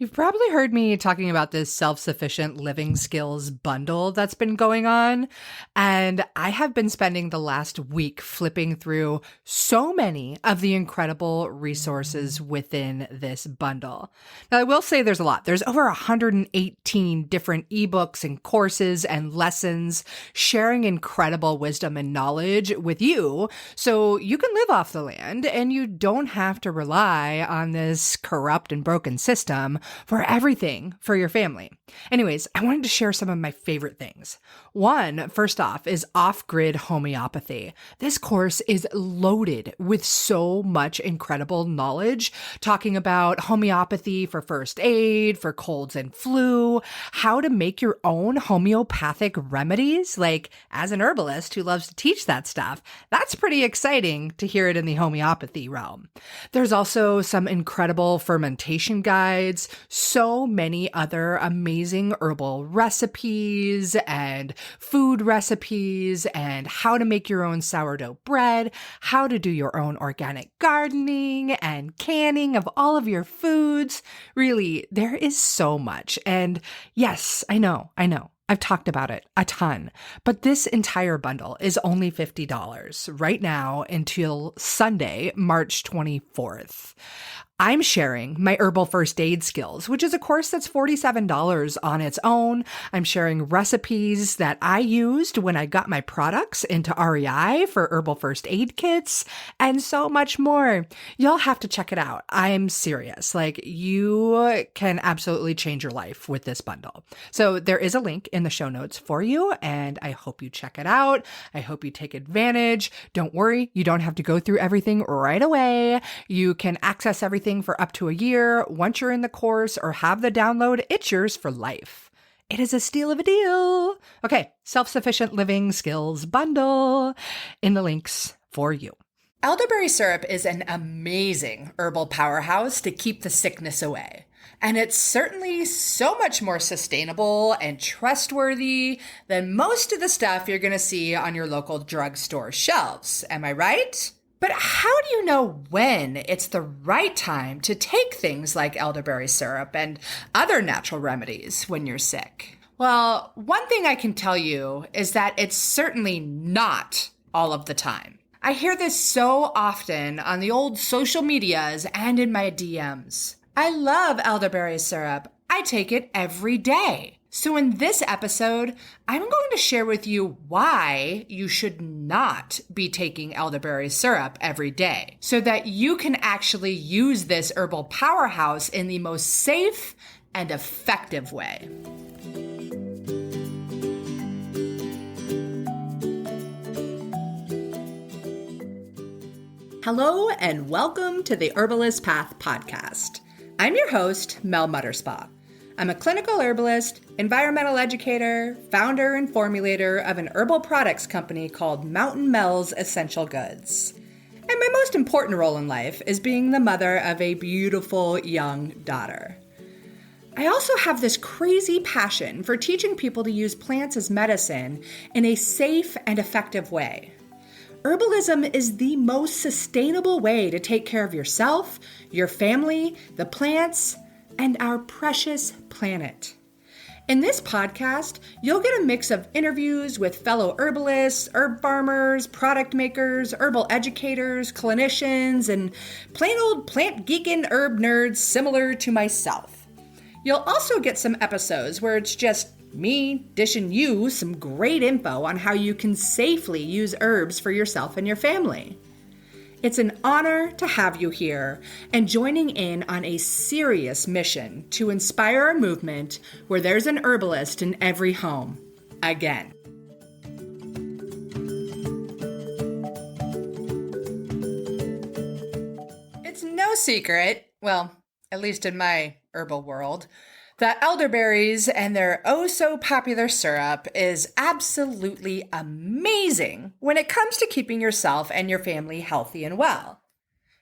You've probably heard me talking about this self-sufficient living skills bundle that's been going on. And I have been spending the last week flipping through so many of the incredible resources within this bundle. Now, I will say there's a lot. There's over 118 different ebooks and courses and lessons sharing incredible wisdom and knowledge with you so you can live off the land and you don't have to rely on this corrupt and broken system for everything for your family. Anyways, I wanted to share some of my favorite things. One, first off, is off-grid homeopathy. This course is loaded with so much incredible knowledge, talking about homeopathy for first aid, for colds and flu, how to make your own homeopathic remedies. Like, as an herbalist who loves to teach that stuff, that's pretty exciting to hear it in the homeopathy realm. There's also some incredible fermentation guides, so many other amazing herbal recipes and food recipes, and how to make your own sourdough bread, how to do your own organic gardening and canning of all of your foods. Really, there is so much. And yes, I know. I've talked about it a ton, but this entire bundle is only $50 right now until Sunday, March 24th. I'm sharing my herbal first aid skills, which is a course that's $47 on its own. I'm sharing recipes that I used when I got my products into REI for herbal first aid kits and so much more. You'll have to check it out. I'm serious. Like, you can absolutely change your life with this bundle. So there is a link in the show notes for you, and I hope you check it out. I hope you take advantage. Don't worry, you don't have to go through everything right away. You can access everything for up to a year. Once you're in the course or have the download, it's yours for life. It is a steal of a deal. Okay, self-sufficient living skills bundle in the links for you. Elderberry syrup is an amazing herbal powerhouse to keep the sickness away. And it's certainly so much more sustainable and trustworthy than most of the stuff you're going to see on your local drugstore shelves. Am I right? But how do you know when it's the right time to take things like elderberry syrup and other natural remedies when you're sick? Well, one thing I can tell you is that it's certainly not all of the time. I hear this so often on the old social medias and in my DMs. I love elderberry syrup. I take it every day. So in this episode, I'm going to share with you why you should not be taking elderberry syrup every day so that you can actually use this herbal powerhouse in the most safe and effective way. Hello and welcome to the Herbalist Path podcast. I'm your host, Mel Mutterspaugh. I'm a clinical herbalist, environmental educator, founder and formulator of an herbal products company called Mountain Mel's Essential Goods. And my most important role in life is being the mother of a beautiful young daughter. I also have this crazy passion for teaching people to use plants as medicine in a safe and effective way. Herbalism is the most sustainable way to take care of yourself, your family, the plants, and our precious planet. In this podcast, you'll get a mix of interviews with fellow herbalists, herb farmers, product makers, herbal educators, clinicians, and plain old plant geekin' herb nerds similar to myself. You'll also get some episodes where it's just me dishing you some great info on how you can safely use herbs for yourself and your family. It's an honor to have you here and joining in on a serious mission to inspire a movement where there's an herbalist in every home. Again. It's no secret, well, at least in my herbal world, that elderberries and their oh-so-popular syrup is absolutely amazing when it comes to keeping yourself and your family healthy and well.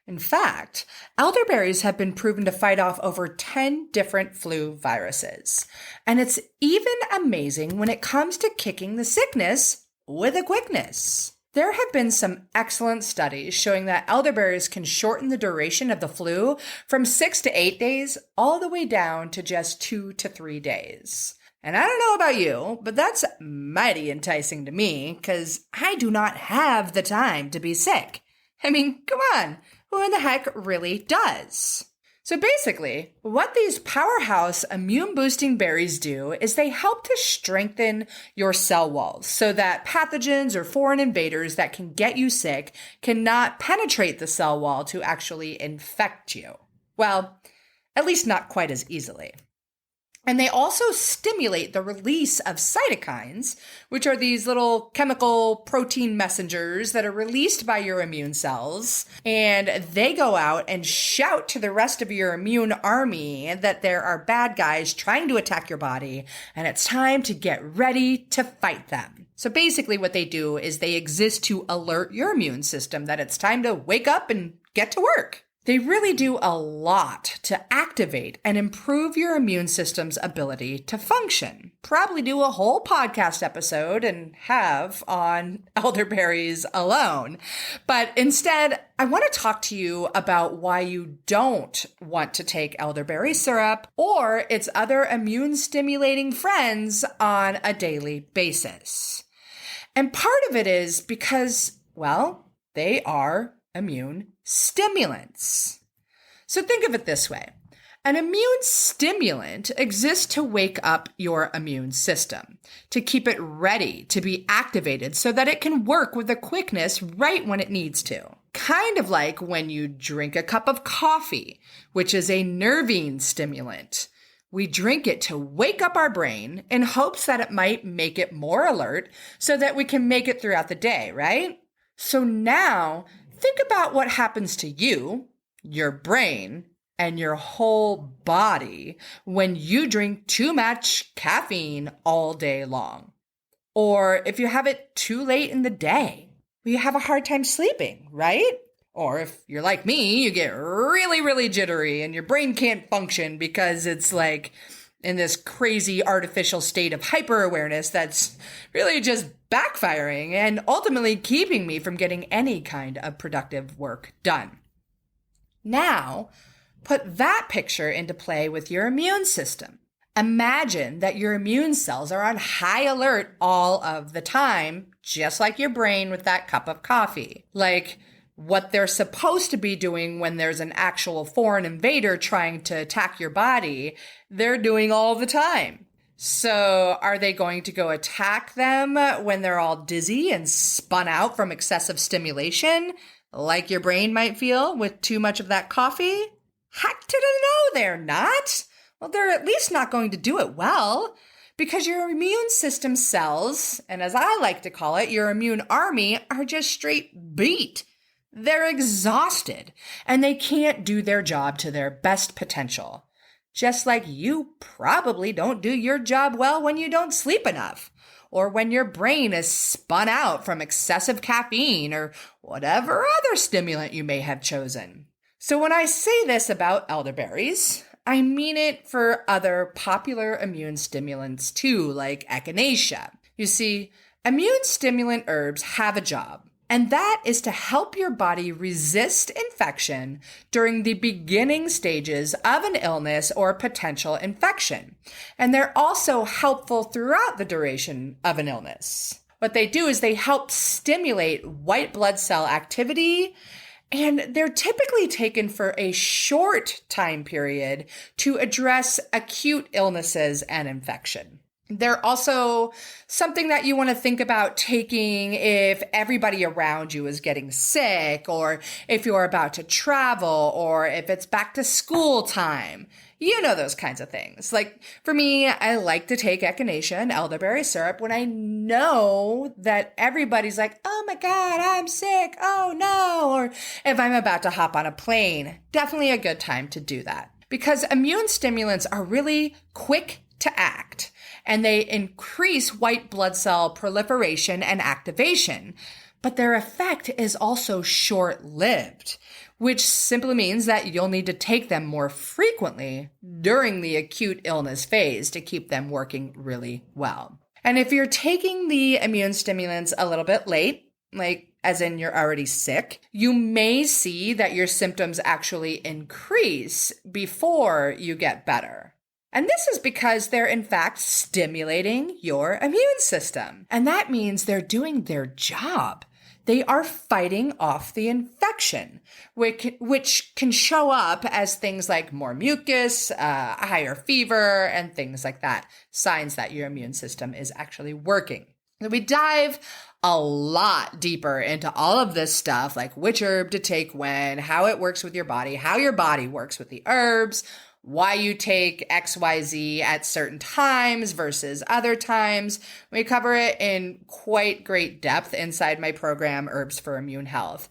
In fact, elderberries have been proven to fight off over 10 different flu viruses. And it's even amazing when it comes to kicking the sickness with a quickness. There have been some excellent studies showing that elderberries can shorten the duration of the flu from 6 to 8 days all the way down to just 2 to 3 days. And I don't know about you, but that's mighty enticing to me because I do not have the time to be sick. I mean, come on, who in the heck really does? So basically, what these powerhouse immune-boosting berries do is they help to strengthen your cell walls so that pathogens or foreign invaders that can get you sick cannot penetrate the cell wall to actually infect you. Well, at least not quite as easily. And they also stimulate the release of cytokines, which are these little chemical protein messengers that are released by your immune cells. And they go out and shout to the rest of your immune army that there are bad guys trying to attack your body, and it's time to get ready to fight them. So basically what they do is they exist to alert your immune system that it's time to wake up and get to work. They really do a lot to activate and improve your immune system's ability to function. Probably do a whole podcast episode and have on elderberries alone. But instead, I want to talk to you about why you don't want to take elderberry syrup or its other immune-stimulating friends on a daily basis. And part of it is because, well, they are immune stimulants. So think of it this way. An immune stimulant exists to wake up your immune system, to keep it ready to be activated so that it can work with a quickness right when it needs to. Kind of like when you drink a cup of coffee, which is a nervine stimulant. We drink it to wake up our brain in hopes that it might make it more alert so that we can make it throughout the day, right? So now, think about what happens to you, your brain, and your whole body when you drink too much caffeine all day long. Or if you have it too late in the day, you have a hard time sleeping, right? Or if you're like me, you get really, really jittery and your brain can't function because it's like in this crazy artificial state of hyper-awareness that's really just backfiring and ultimately keeping me from getting any kind of productive work done. Now, put that picture into play with your immune system. Imagine that your immune cells are on high alert all of the time, just like your brain with that cup of coffee. Like what they're supposed to be doing when there's an actual foreign invader trying to attack your body, they're doing all the time. So are they going to go attack them when they're all dizzy and spun out from excessive stimulation, like your brain might feel with too much of that coffee? Heck to the no, they're not. Well, they're at least not going to do it well, because your immune system cells, and as I like to call it, your immune army, are just straight beat. They're exhausted, and they can't do their job to their best potential. Just like you probably don't do your job well when you don't sleep enough, or when your brain is spun out from excessive caffeine or whatever other stimulant you may have chosen. So when I say this about elderberries, I mean it for other popular immune stimulants too, like echinacea. You see, immune stimulant herbs have a job, and that is to help your body resist infection during the beginning stages of an illness or potential infection. And they're also helpful throughout the duration of an illness. What they do is they help stimulate white blood cell activity, and they're typically taken for a short time period to address acute illnesses and infection. They're also something that you want to think about taking if everybody around you is getting sick, or if you're about to travel, or if it's back to school time. You know, those kinds of things. Like for me, I like to take echinacea and elderberry syrup when I know that everybody's like, oh my God, I'm sick. Oh no. Or if I'm about to hop on a plane, definitely a good time to do that, because immune stimulants are really quick to act, and they increase white blood cell proliferation and activation. But their effect is also short-lived, which simply means that you'll need to take them more frequently during the acute illness phase to keep them working really well. And if you're taking the immune stimulants a little bit late, like as in you're already sick, you may see that your symptoms actually increase before you get better. And this is because they're in fact stimulating your immune system. And that means they're doing their job. They are fighting off the infection, which can show up as things like more mucus, higher fever, and things like that. Signs that your immune system is actually working. We dive a lot deeper into all of this stuff, like which herb to take when, how it works with your body, how your body works with the herbs, why you take XYZ at certain times versus other times. We cover it in quite great depth inside my program, Herbs for Immune Health,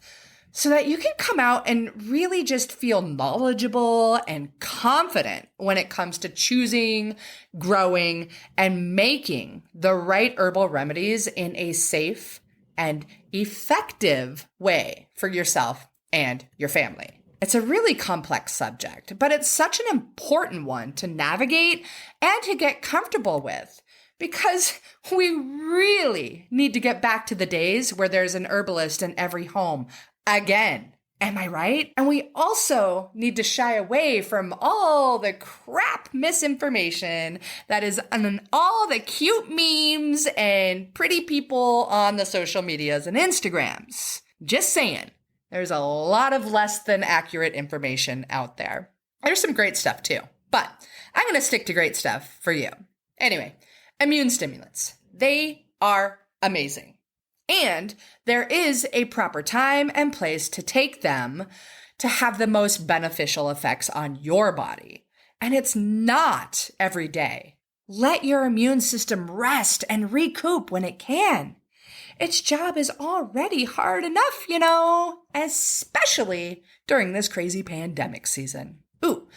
so that you can come out and really just feel knowledgeable and confident when it comes to choosing, growing, and making the right herbal remedies in a safe and effective way for yourself and your family. It's a really complex subject, but it's such an important one to navigate and to get comfortable with, because we really need to get back to the days where there's an herbalist in every home again. Am I right? And we also need to shy away from all the crap misinformation that is on all the cute memes and pretty people on the social medias and Instagrams. Just saying. There's a lot of less than accurate information out there. There's some great stuff too, but I'm going to stick to great stuff for you. Anyway, immune stimulants. They are amazing. And there is a proper time and place to take them to have the most beneficial effects on your body. And it's not every day. Let your immune system rest and recoup when it can. Its job is already hard enough, especially during this crazy pandemic season. Ooh,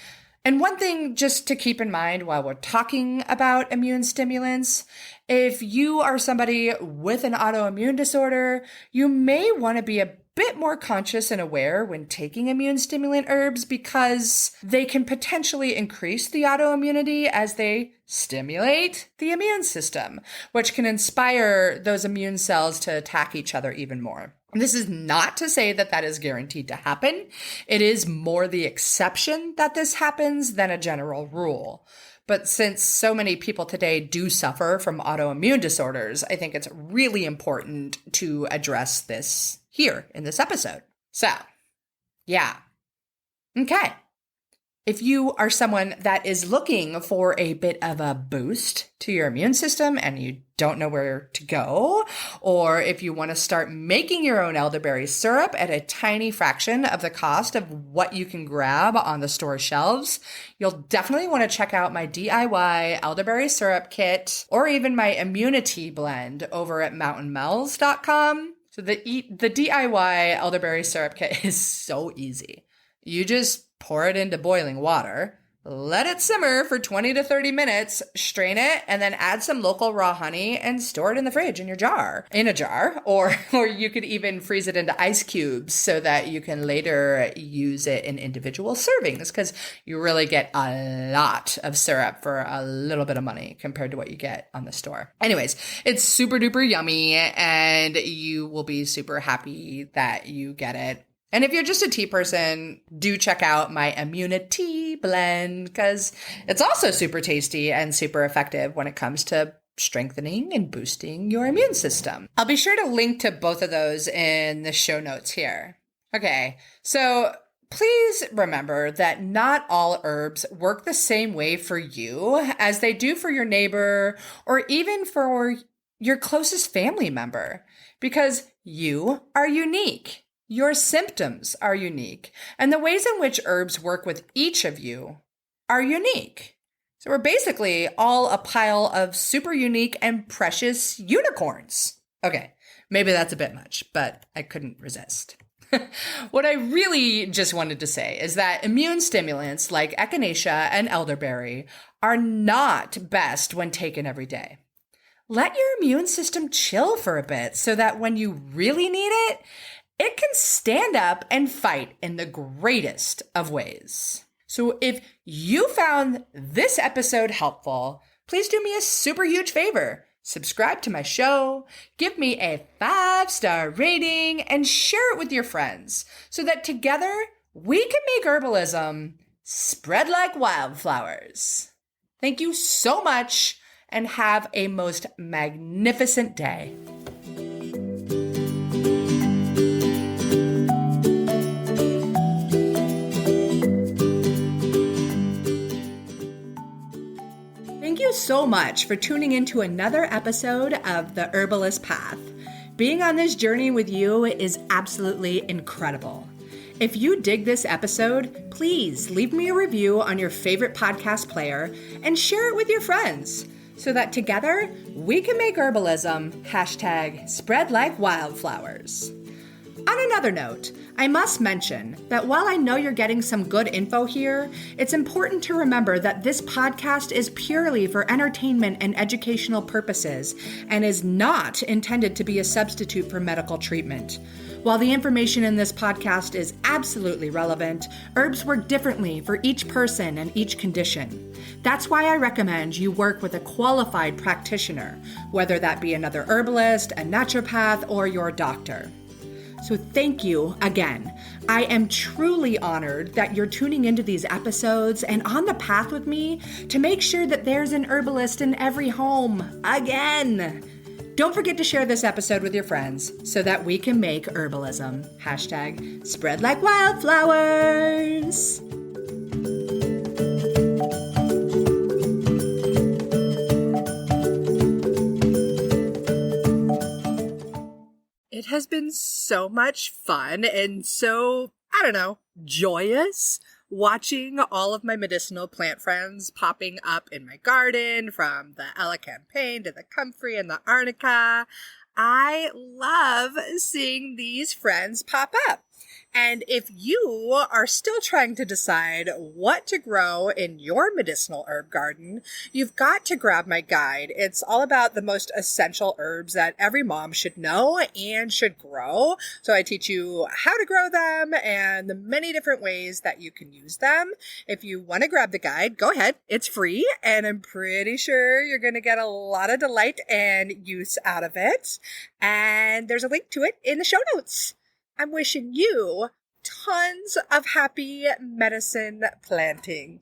and one thing just to keep in mind while we're talking about immune stimulants, if you are somebody with an autoimmune disorder, you may want to be a bit more conscious and aware when taking immune stimulant herbs, because they can potentially increase the autoimmunity as they stimulate the immune system, which can inspire those immune cells to attack each other even more. This is not to say that that is guaranteed to happen. It is more the exception that this happens than a general rule. But since so many people today do suffer from autoimmune disorders, I think it's really important to address this here in this episode. So, yeah. Okay. If you are someone that is looking for a bit of a boost to your immune system and you don't know where to go, or if you want to start making your own elderberry syrup at a tiny fraction of the cost of what you can grab on the store shelves, you'll definitely want to check out my DIY elderberry syrup kit, or even my immunity blend over at mountainmells.com. So the DIY elderberry syrup kit is so easy. You just pour it into boiling water, let it simmer for 20 to 30 minutes, strain it, and then add some local raw honey and store it in the fridge in a jar, or you could even freeze it into ice cubes so that you can later use it in individual servings, because you really get a lot of syrup for a little bit of money compared to what you get on the store. Anyways, it's super duper yummy and you will be super happy that you get it. And if you're just a tea person, do check out my immunity blend, because it's also super tasty and super effective when it comes to strengthening and boosting your immune system. I'll be sure to link to both of those in the show notes here. Okay, so please remember that not all herbs work the same way for you as they do for your neighbor or even for your closest family member, because you are unique. Your symptoms are unique, and the ways in which herbs work with each of you are unique. So we're basically all a pile of super unique and precious unicorns. Okay, maybe that's a bit much, but I couldn't resist. What I really just wanted to say is that immune stimulants like echinacea and elderberry are not best when taken every day. Let your immune system chill for a bit so that when you really need it, it can stand up and fight in the greatest of ways. So if you found this episode helpful, please do me a super huge favor. Subscribe to my show, give me a 5-star rating, and share it with your friends so that together we can make herbalism spread like wildflowers. Thank you so much and have a most magnificent day. Thank you so much for tuning into another episode of The Herbalist Path. Being on this journey with you is absolutely incredible. If you dig this episode, please leave me a review on your favorite podcast player and share it with your friends so that together we can make herbalism #spread like wildflowers. On another note, I must mention that while I know you're getting some good info here, it's important to remember that this podcast is purely for entertainment and educational purposes and is not intended to be a substitute for medical treatment. While the information in this podcast is absolutely relevant, herbs work differently for each person and each condition. That's why I recommend you work with a qualified practitioner, whether that be another herbalist, a naturopath, or your doctor. So thank you again. I am truly honored that you're tuning into these episodes and on the path with me to make sure that there's an herbalist in every home again. Don't forget to share this episode with your friends so that we can make herbalism #spread like wildflowers. It has been so much fun and so, joyous watching all of my medicinal plant friends popping up in my garden, from the Ella Campaign to the Comfrey and the Arnica. I love seeing these friends pop up. And if you are still trying to decide what to grow in your medicinal herb garden, you've got to grab my guide. It's all about the most essential herbs that every mom should know and should grow. So I teach you how to grow them and the many different ways that you can use them. If you want to grab the guide, go ahead. It's free, and I'm pretty sure you're going to get a lot of delight and use out of it. And there's a link to it in the show notes. I'm wishing you tons of happy medicine planting.